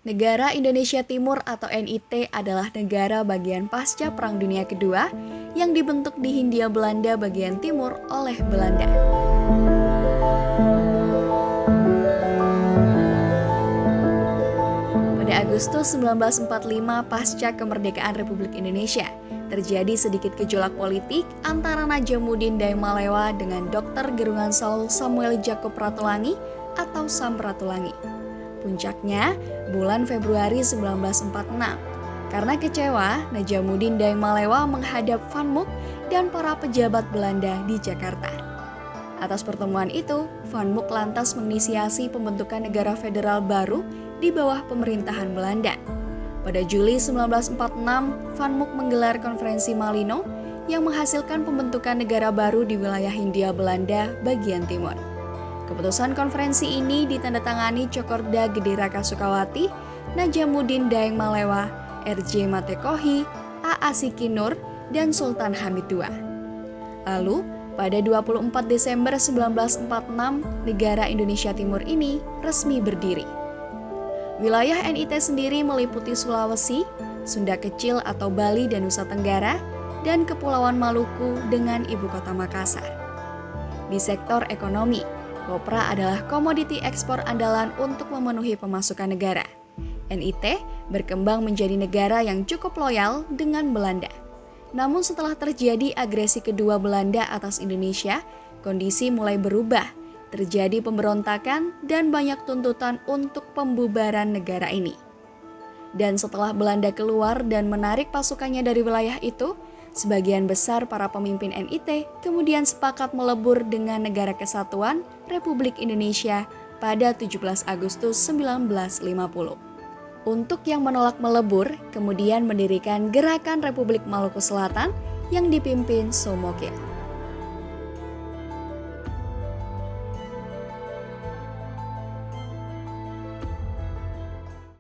Negara Indonesia Timur atau NIT adalah negara bagian pasca Perang Dunia Kedua yang dibentuk di Hindia Belanda bagian timur oleh Belanda. Pada Agustus 1945 pasca kemerdekaan Republik Indonesia, terjadi sedikit gejolak politik antara Najamuddin Daimalewa dengan Dr. Gerungan Saul Samuel Jacob Ratulangi atau Sam Ratulangi. Puncaknya bulan Februari 1946. Karena kecewa, Najamuddin Daimalewa menghadap Van Mook dan para pejabat Belanda di Jakarta. Atas pertemuan itu, Van Mook lantas menginisiasi pembentukan negara federal baru di bawah pemerintahan Belanda. Pada Juli 1946, Van Mook menggelar konferensi Malino yang menghasilkan pembentukan negara baru di wilayah Hindia Belanda bagian timur. Keputusan konferensi ini ditandatangani Cokorda Gede Raka Sukawati, Najamuddin Daimalewa, R.J. Matekohi, A.A. Sikinur, dan Sultan Hamid II. Lalu, pada 24 Desember 1946, negara Indonesia Timur ini resmi berdiri. Wilayah NIT sendiri meliputi Sulawesi, Sunda Kecil atau Bali dan Nusa Tenggara, dan Kepulauan Maluku dengan ibu kota Makassar. Di sektor ekonomi, kopra adalah komoditi ekspor andalan untuk memenuhi pemasukan negara. NIT berkembang menjadi negara yang cukup loyal dengan Belanda. Namun setelah terjadi agresi kedua Belanda atas Indonesia, kondisi mulai berubah. Terjadi pemberontakan dan banyak tuntutan untuk pembubaran negara ini. Dan setelah Belanda keluar dan menarik pasukannya dari wilayah itu, sebagian besar para pemimpin NIT kemudian sepakat melebur dengan Negara Kesatuan Republik Indonesia pada 17 Agustus 1950. Untuk yang menolak melebur, kemudian mendirikan Gerakan Republik Maluku Selatan yang dipimpin Somokel.